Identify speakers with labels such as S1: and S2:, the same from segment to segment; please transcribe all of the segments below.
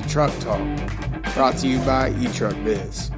S1: Truck Talk, brought to you by eTruckBiz.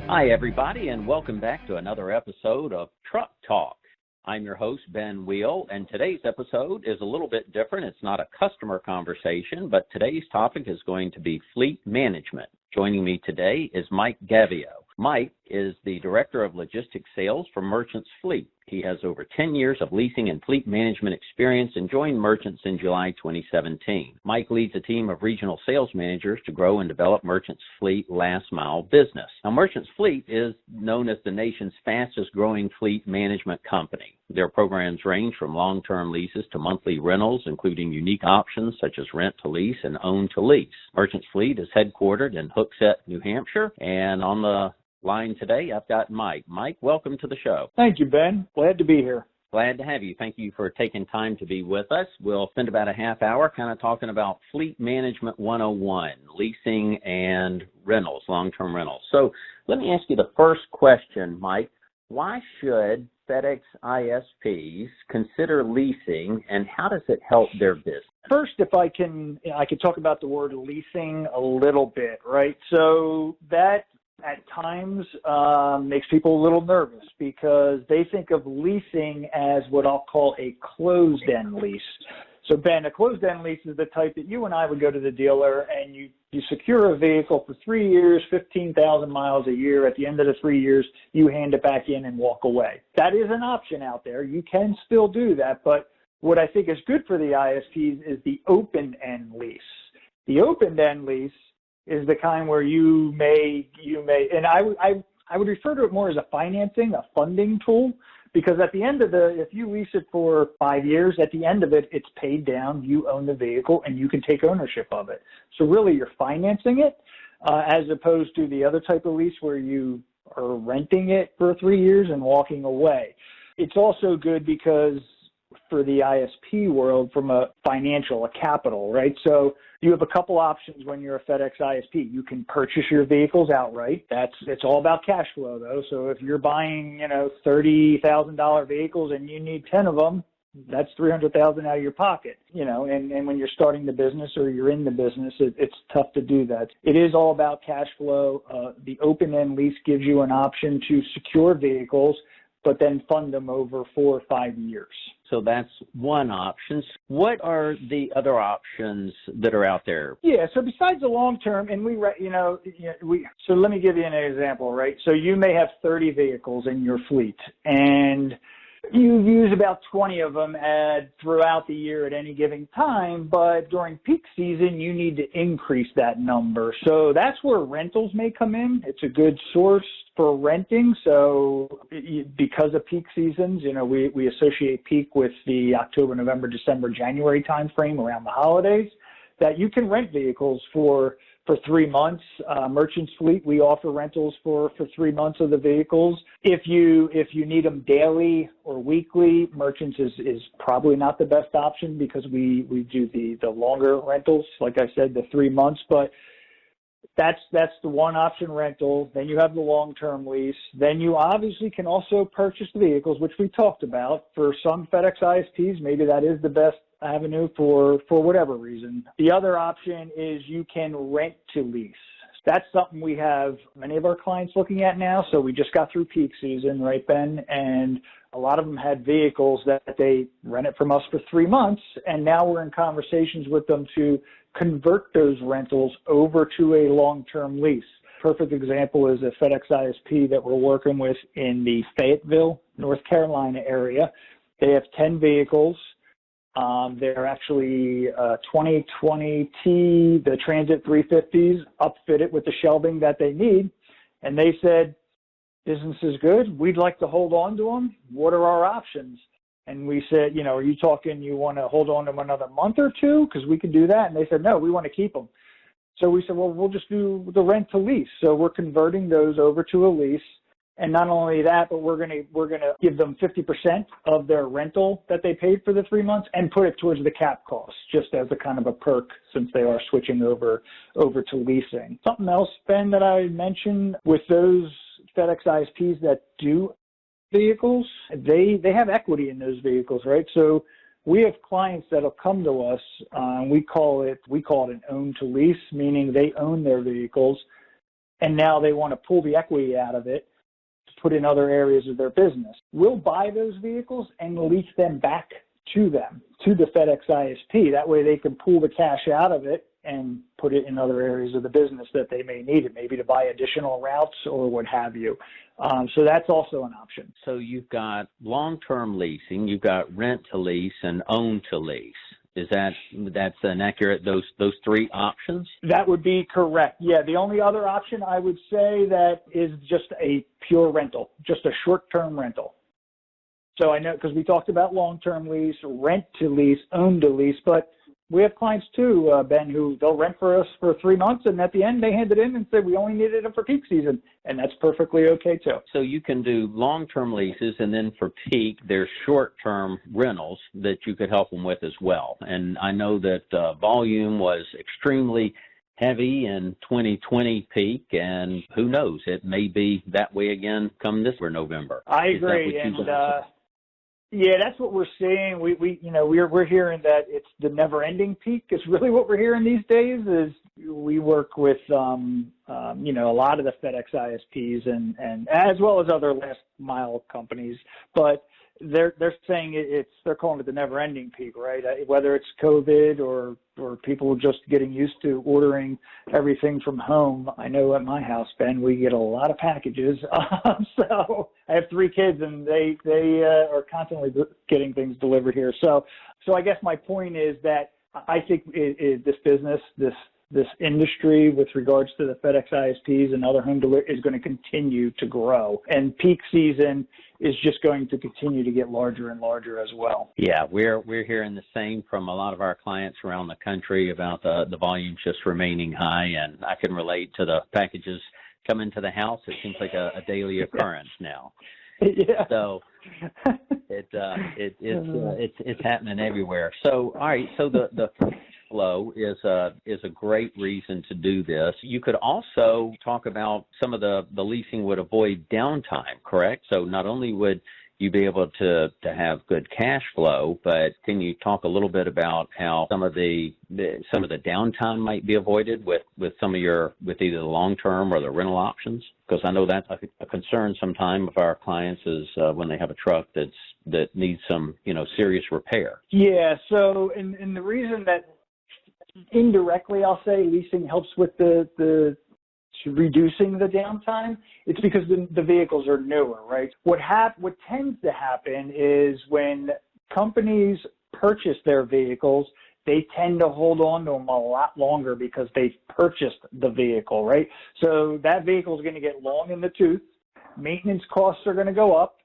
S2: Hi, everybody, and welcome back to another episode of Truck Talk. I'm your host, Ben Wheel, and today's episode is a little bit different. It's not a customer conversation, but today's topic is going to be fleet management. Joining me today is Mike Gavio. Mike is the Director of Logistics Sales for Merchants Fleet. He has over 10 years of leasing and fleet management experience and joined Merchants in July 2017. Mike leads a team of regional sales managers to grow and develop Merchants Fleet last mile business. Now, Merchants Fleet is known as the nation's fastest growing fleet management company. Their programs range from long-term leases to monthly rentals, including unique options such as rent to lease and own to lease. Merchants Fleet is headquartered in Hooksett, New Hampshire, and on the line today, I've got Mike. Mike, welcome to the show.
S3: Thank you, Ben. Glad to be here.
S2: Glad to have you. Thank you for taking time to be with us. We'll spend about a half hour kind of talking about Fleet Management 101, leasing and rentals, long-term rentals. So let me ask you the first question, Mike. Why should FedEx ISPs consider leasing, and how does it help their business?
S3: First, if I can talk about the word leasing a little bit, right? So that at times makes people a little nervous because they think of leasing as what I'll call a closed-end lease. So, Ben, a closed-end lease is the type that you and I would go to the dealer and you secure a vehicle for 3 years, 15,000 miles a year. At the end of the 3 years, you hand it back in and walk away. That is an option out there. You can still do that, but what I think is good for the ISPs is the open-end lease. The open-end lease is the kind where you may, and I would refer to it more as a funding tool, because at the end of if you lease it for 5 years, at the end of it, it's paid down, you own the vehicle, and you can take ownership of it. So really, you're financing it, as opposed to the other type of lease where you are renting it for 3 years and walking away. It's also good because for the ISP world, from a capital, right? So you have a couple options when you're a FedEx ISP. You can purchase your vehicles outright. It's all about cash flow, though. So if you're buying, $30,000 vehicles and you need 10 of them, that's $300,000 out of your pocket, and when you're starting the business or you're in the business, it's tough to do that. It is all about cash flow. The open-end lease gives you an option to secure vehicles, but then fund them over 4 or 5 years.
S2: So that's one option. What are the other options that are out there?
S3: Yeah, so besides the long term, and so let me give you an example, right? So you may have 30 vehicles in your fleet, and you use about 20 of them throughout the year at any given time, but during peak season, you need to increase that number. So that's where rentals may come in. It's a good source for renting. So because of peak seasons, we associate peak with the October, November, December, January timeframe around the holidays, that you can rent vehicles for 3 months. Merchants Fleet, we offer rentals for 3 months of the vehicles. If you need them daily or weekly, Merchants is probably not the best option because we do the longer rentals, like I said, the 3 months. But that's the one option rental. Then you have the long-term lease. Then you obviously can also purchase the vehicles, which we talked about. For some FedEx ISPs, maybe that is the best avenue for whatever reason. The other option is you can rent to lease. That's something we have many of our clients looking at now. So we just got through peak season, right, Ben? And a lot of them had vehicles that they rented from us for 3 months, and now we're in conversations with them to convert those rentals over to a long-term lease. Perfect example is a FedEx ISP that we're working with in the Fayetteville, North Carolina area. They have 10 vehicles. They're actually 2020T, the Transit 350s, upfitted with the shelving that they need. And they said, business is good. We'd like to hold on to them. What are our options? And we said, are you talking you want to hold on to them another month or two? Because we can do that. And they said, no, we want to keep them. So we said, well, we'll just do the rent to lease. So we're converting those over to a lease. And not only that, but we're gonna give them 50% of their rental that they paid for the 3 months and put it towards the cap cost, just as a kind of a perk since they are switching over to leasing. Something else, Ben, that I mentioned with those FedEx ISPs that do vehicles, they have equity in those vehicles, right? So We have clients that'll come to us. We call it an own to lease, meaning they own their vehicles, and now they want to pull the equity out of it to put in other areas of their business. We'll buy those vehicles and lease them back to them, to the FedEx ISP. That way they can pull the cash out of it and put it in other areas of the business that they may need it, maybe to buy additional routes or what have you. So that's also an option.
S2: So you've got long-term leasing, you've got rent to lease and own to lease. That's an accurate, those three options?
S3: That would be correct. Yeah, the only other option I would say that is just a pure rental, just a short-term rental. So I know, because we talked about long-term lease, rent to lease, own to lease, but we have clients too, Ben, who they'll rent for us for 3 months, and at the end they hand it in and say we only needed it for peak season, and that's perfectly okay too.
S2: So you can do long-term leases, and then for peak, there's short-term rentals that you could help them with as well. And I know that volume was extremely heavy in 2020 peak, and who knows, it may be that way again come this November.
S3: I agree, and yeah, that's what we're seeing. We're hearing that it's the never-ending peak. It's really what we're hearing these days. Is we work with a lot of the FedEx ISPs and as well as other last mile companies, but they're saying they're calling it the never-ending peak, right? Whether it's COVID or people just getting used to ordering everything from home. I know at my house, Ben, we get a lot of packages. So I have 3 kids, and they are constantly getting things delivered here. So I guess my point is that I think this business, this industry with regards to the FedEx ISPs and other home delivery is going to continue to grow. And peak season is just going to continue to get larger and larger as well.
S2: Yeah, we're hearing the same from a lot of our clients around the country about the volumes just remaining high, and I can relate to the packages coming to the house. It seems like a daily occurrence now.
S3: Yeah.
S2: So it's happening everywhere. So all right, so the flow is a great reason to do this. You could also talk about some of the leasing would avoid downtime, correct? So not only would you be able to have good cash flow, but can you talk a little bit about how some of the downtime might be avoided with either the long term or the rental options? Because I know that's a concern sometimes of our clients is when they have a truck that needs some serious repair.
S3: Yeah. So and the reason that indirectly I'll say leasing helps with the reducing the downtime, it's because the vehicles are newer, right? What tends to happen is when companies purchase their vehicles, they tend to hold on to them a lot longer because they've purchased the vehicle, right? So that vehicle is going to get long in the tooth. Maintenance costs are going to go up.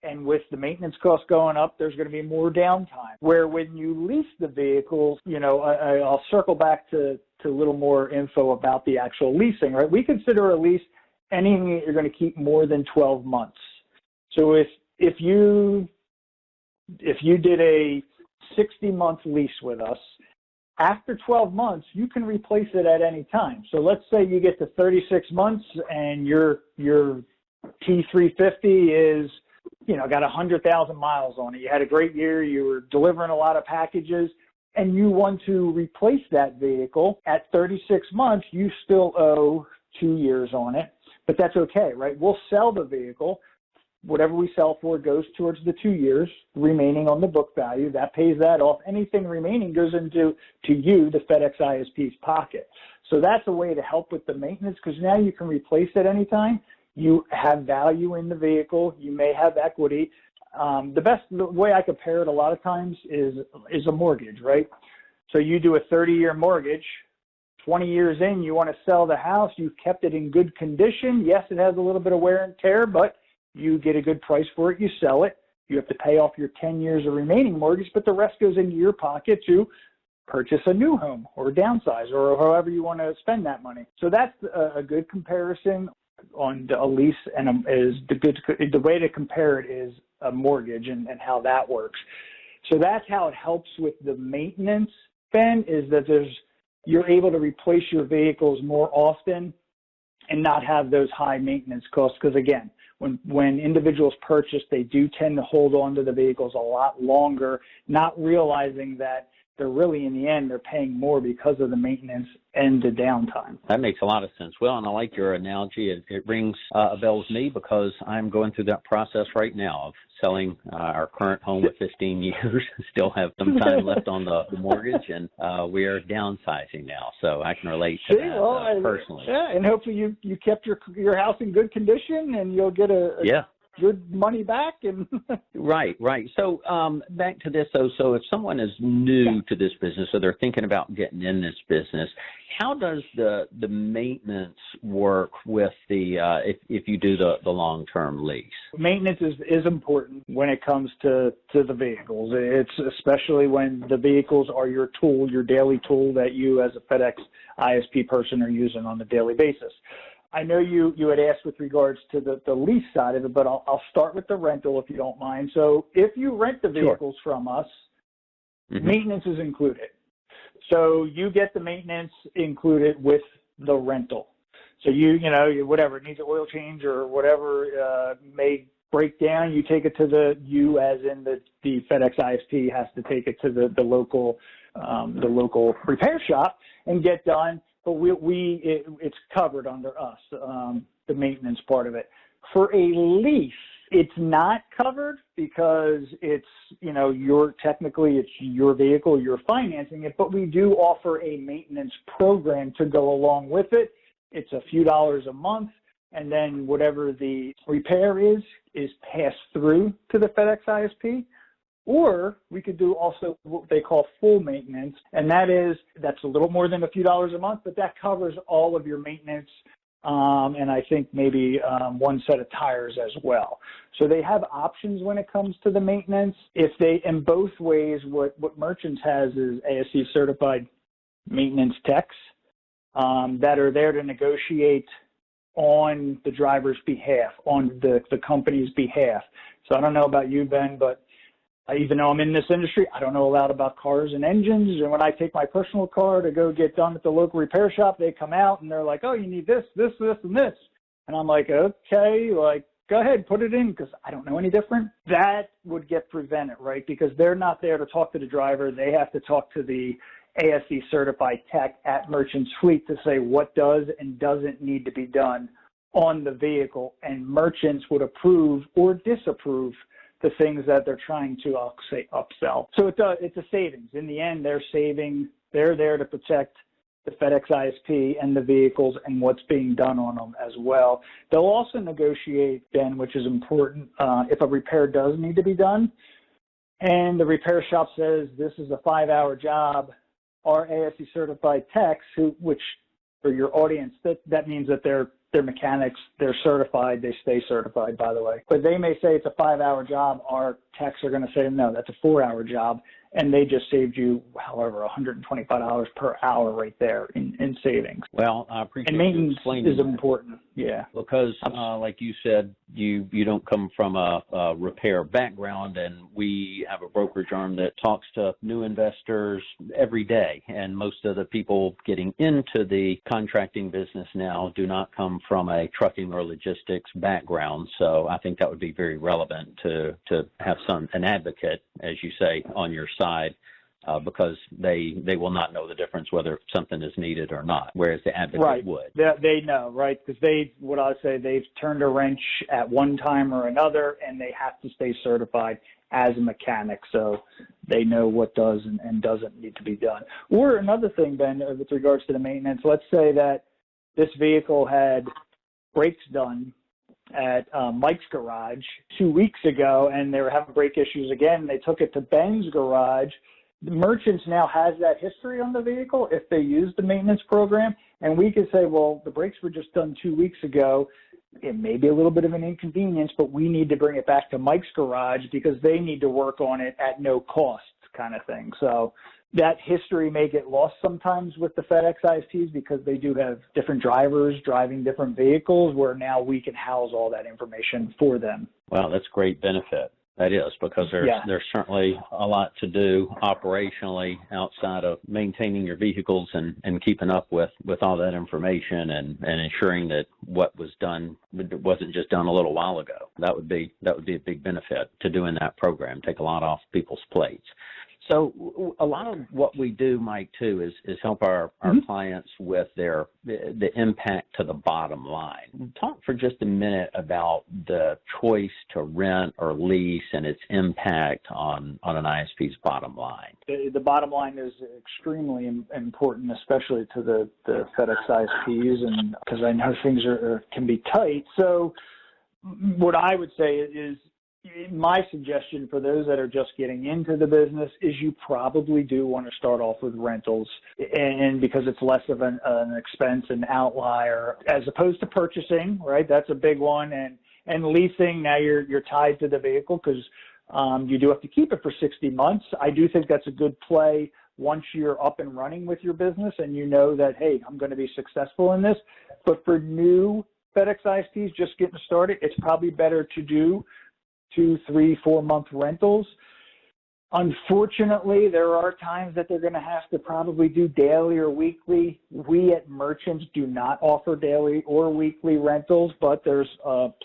S3: And with the maintenance costs going up, there's going to be more downtime. Where when you lease the vehicles, I'll circle back to a little more info about the actual leasing, right? We consider a lease anything that you're going to keep more than 12 months. So if you did a 60-month lease with us, after 12 months, you can replace it at any time. So let's say you get to 36 months and your T350 is got 100,000 miles on it. You had a great year. You were delivering a lot of packages, and you want to replace that vehicle at 36 months. You still owe 2 years on it, but that's okay, right? We'll sell the vehicle. Whatever we sell for goes towards the 2 years remaining on the book value. That pays that off. Anything remaining goes into you, the FedEx ISP's pocket. So that's a way to help with the maintenance because now you can replace it anytime. You have value in the vehicle. You may have equity. The way I compare it a lot of times is a mortgage, right? So you do a 30-year mortgage. 20 years in, you want to sell the house. You've kept it in good condition. Yes, it has a little bit of wear and tear, but you get a good price for it. You sell it. You have to pay off your 10 years of remaining mortgage, but the rest goes into your pocket to purchase a new home or downsize or however you want to spend that money. So that's a good comparison on a lease, and the way to compare it is a mortgage and how that works. So that's how it helps with the maintenance, Ben, is that you're able to replace your vehicles more often and not have those high maintenance costs. Because again, when individuals purchase, they do tend to hold on to the vehicles a lot longer, not realizing that they're really, in the end, they're paying more because of the maintenance and the downtime.
S2: That makes a lot of sense. Well, and I like your analogy. It rings a bell with me because I'm going through that process right now of selling our current home with 15 years. Still have some time left on the mortgage, and we are downsizing now. So I can relate to that personally.
S3: Yeah, and hopefully you kept your house in good condition, and you'll get a good money back. And
S2: Right. So back to this, though. So if someone is new to this business, or they're thinking about getting in this business, how does the maintenance work with the if you do the long-term lease?
S3: Maintenance is important when it comes to the vehicles. It's especially when the vehicles are your tool, your daily tool that you as a FedEx ISP person are using on a daily basis. I know you had asked with regards to the lease side of it, but I'll start with the rental if you don't mind. So if you rent the vehicles from us, maintenance is included. So you get the maintenance included with the rental. So you whatever, it needs an oil change or whatever may break down, you take it to you as in the FedEx ISP has to take it to the local repair shop and get done. But it's covered under us, the maintenance part of it. For a lease, it's not covered because it's your vehicle, you're financing it, but we do offer a maintenance program to go along with it. It's a few dollars a month, and then whatever the repair is passed through to the FedEx ISP. Or we could do also what they call full maintenance, and that's a little more than a few dollars a month, but that covers all of your maintenance, and I think maybe one set of tires as well. So they have options when it comes to the maintenance. In both ways, what Merchants has is ASE certified maintenance techs that are there to negotiate on the driver's behalf, on the company's behalf. So I don't know about you, Ben, but even though I'm in this industry, I don't know a lot about cars and engines. And when I take my personal car to go get done at the local repair shop, they come out and they're like, oh, you need this, this, this, and this. And I'm like, okay, go ahead, put it in because I don't know any different. That would get prevented, right? Because they're not there to talk to the driver. They have to talk to the ASE certified tech at Merchants Fleet to say what does and doesn't need to be done on the vehicle. And Merchants would approve or disapprove the things that they're trying to, upsell. So it's a savings. In the end, they're saving. They're there to protect the FedEx ISP and the vehicles and what's being done on them as well. They'll also negotiate, Ben, which is important, if a repair does need to be done, and the repair shop says this is a 5-hour job, our ASE certified techs, which for your audience, that means that they're mechanics, they're certified, they stay certified, by the way. But they may say it's a 5-hour job. Our techs are going to say, no, that's a 4-hour job. And they just saved you, however, $125 per hour right there in savings.
S2: Well, I appreciate
S3: and maintenance is
S2: that.
S3: Important, yeah.
S2: Because, like you said, you don't come from a repair background, and we have a brokerage arm that talks to new investors every day. And most of the people getting into the contracting business now do not come from a trucking or logistics background. So I think that would be very relevant to have an advocate, as you say, on your side, because they will not know the difference whether something is needed or not, whereas the advocate would.
S3: They know, right? Because they've turned a wrench at one time or another, and they have to stay certified as a mechanic, so they know what does and doesn't need to be done. Or another thing, Ben, with regards to the maintenance, let's say that this vehicle had brakes done at Mike's garage 2 weeks ago, and they were having brake issues again. They took it to Ben's garage. The Merchants now has that history on the vehicle if they use the maintenance program, and we could say, well, the brakes were just done 2 weeks ago. It may be a little bit of an inconvenience, but we need to bring it back to Mike's garage because they need to work on it at no cost, kind of thing. So that history may get lost sometimes with the FedEx ISPs because they do have different drivers driving different vehicles, where now we can house all that information for them.
S2: Well, that's great benefit. That is, because there's certainly a lot to do operationally outside of maintaining your vehicles and keeping up with all that information and ensuring that what was done wasn't just done a little while ago. That would be a big benefit to doing that program, take a lot off people's plates. So a lot of what we do, Mike, too, is help our clients with the impact to the bottom line. Talk for just a minute about the choice to rent or lease and its impact on an ISP's bottom line.
S3: The bottom line is extremely important, especially to the FedEx ISPs, and because I know things can be tight. So what I would say is, my suggestion for those that are just getting into the business is you probably do want to start off with rentals, and because it's less of an expense, an outlier, as opposed to purchasing, right? That's a big one. And leasing, now you're tied to the vehicle because you do have to keep it for 60 months. I do think that's a good play once you're up and running with your business and you know that, hey, I'm going to be successful in this. But for new FedEx ISPs just getting started, it's probably better to do 2, 3, 4 month rentals. Unfortunately, there are times that they're going to have to probably do daily or weekly. We at Merchants do not offer daily or weekly rentals, but there's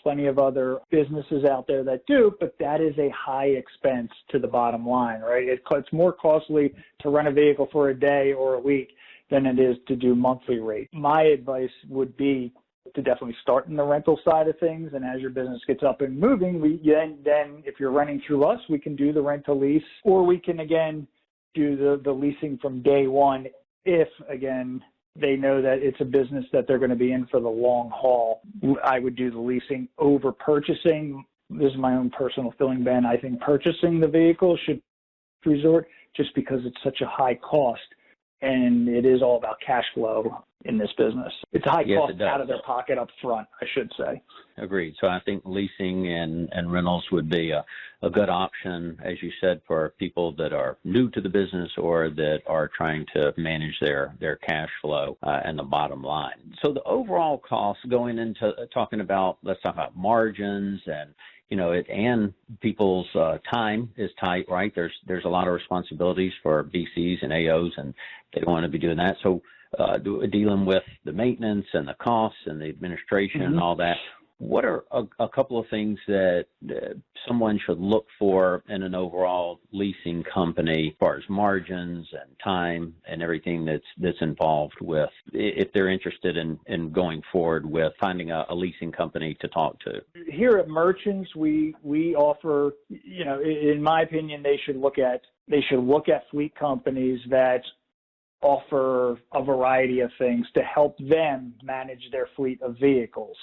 S3: plenty of other businesses out there that do, but that is a high expense to the bottom line, right? It's more costly to rent a vehicle for a day or a week than it is to do monthly rate. My advice would be to definitely start in the rental side of things, and as your business gets up and moving, then if you're renting through us, we can do the rental lease, or we can again do the leasing from day one if again they know that it's a business that they're going to be in for the long haul. I would do the leasing over purchasing. This is my own personal feeling, Ben. I think purchasing the vehicle should resort just because it's such a high cost. And it is all about cash flow in this business. It's a high cost out of their pocket up front, I should say.
S2: Agreed. So I think leasing and rentals would be a good option, as you said, for people that are new to the business or that are trying to manage their cash flow and the bottom line. So the overall cost going into let's talk about margins and and people's time is tight, right? There's a lot of responsibilities for BCs and AOs, and they don't want to be doing that. So dealing with the maintenance and the costs and the administration and all that, what are a couple of things that someone should look for in an overall leasing company as far as margins and time and everything that's involved with, if they're interested in going forward with finding a leasing company to talk to?
S3: Here at Merchants, we offer, in my opinion, they should look at fleet companies that offer a variety of things to help them manage their fleet of vehicles.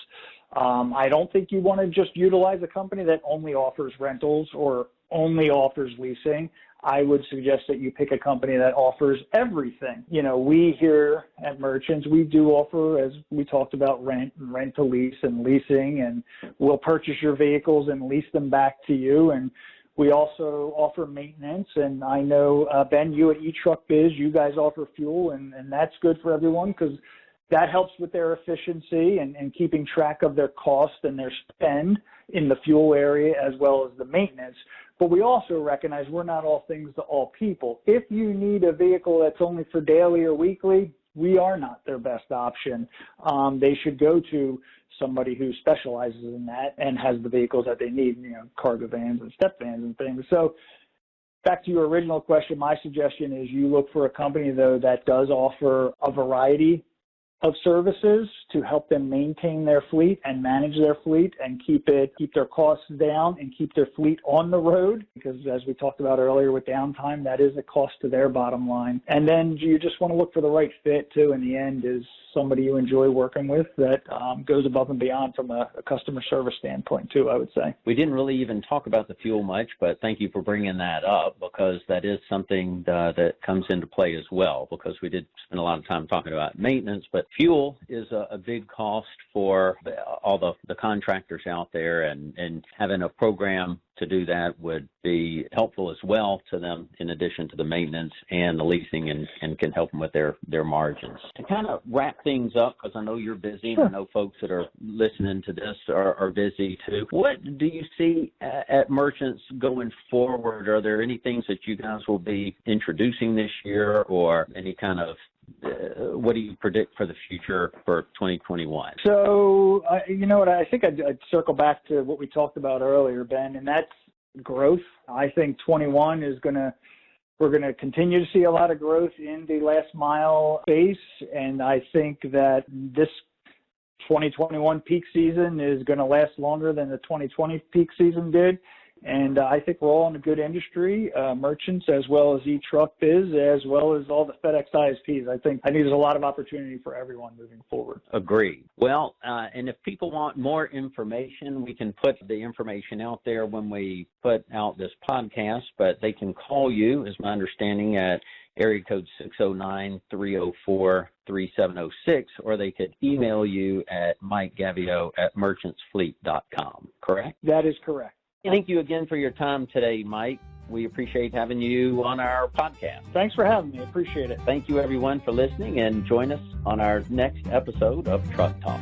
S3: I don't think you want to just utilize a company that only offers rentals or only offers leasing. I would suggest that you pick a company that offers everything. We here at Merchants, we do offer, as we talked about, rent to lease and leasing, and we'll purchase your vehicles and lease them back to you. And we also offer maintenance, and I know, Ben, you at eTruckBiz, you guys offer fuel, and that's good for everyone because that helps with their efficiency and keeping track of their cost and their spend in the fuel area as well as the maintenance. But we also recognize we're not all things to all people. If you need a vehicle that's only for daily or weekly, we are not their best option. They should go to somebody who specializes in that and has the vehicles that they need, cargo vans and step vans and things. So back to your original question, my suggestion is you look for a company, though, that does offer a variety of services to help them maintain their fleet and manage their fleet and keep their costs down and keep their fleet on the road, because as we talked about earlier with downtime, that is a cost to their bottom line. And then you just want to look for the right fit too. In the end, is somebody you enjoy working with that goes above and beyond from a customer service standpoint too, I would say.
S2: We didn't really even talk about the fuel much, but thank you for bringing that up, because that is something that comes into play as well, because we did spend a lot of time talking about maintenance, but fuel is a big cost for all the contractors out there, and having a program to do that would be helpful as well to them, in addition to the maintenance and the leasing, and can help them with their margins. To kind of wrap things up, because I know you're busy,
S3: Sure.
S2: and I know folks that are listening to this are busy too. What do you see at Merchants going forward? Are there any things that you guys will be introducing this year, or any kind of what do you predict for the future for 2021?
S3: So, you know what, I think I'd circle back to what we talked about earlier, Ben, and that's growth. I think 21 we're going to continue to see a lot of growth in the last mile space, and I think that this 2021 peak season is going to last longer than the 2020 peak season did. And I think we're all in a good industry, Merchants as well as eTruckBiz, as well as all the FedEx ISPs. I think there's a lot of opportunity for everyone moving forward.
S2: Agreed. Well, and if people want more information, we can put the information out there when we put out this podcast, but they can call you, is my understanding, at area code 609-304-3706, or they could email you at mikegavio@merchantsfleet.com, correct?
S3: That is correct.
S2: Thank you again for your time today, Mike. We appreciate having you on our podcast.
S3: Thanks for having me. Appreciate it.
S2: Thank you, everyone, for listening, and join us on our next episode of Truck Talk.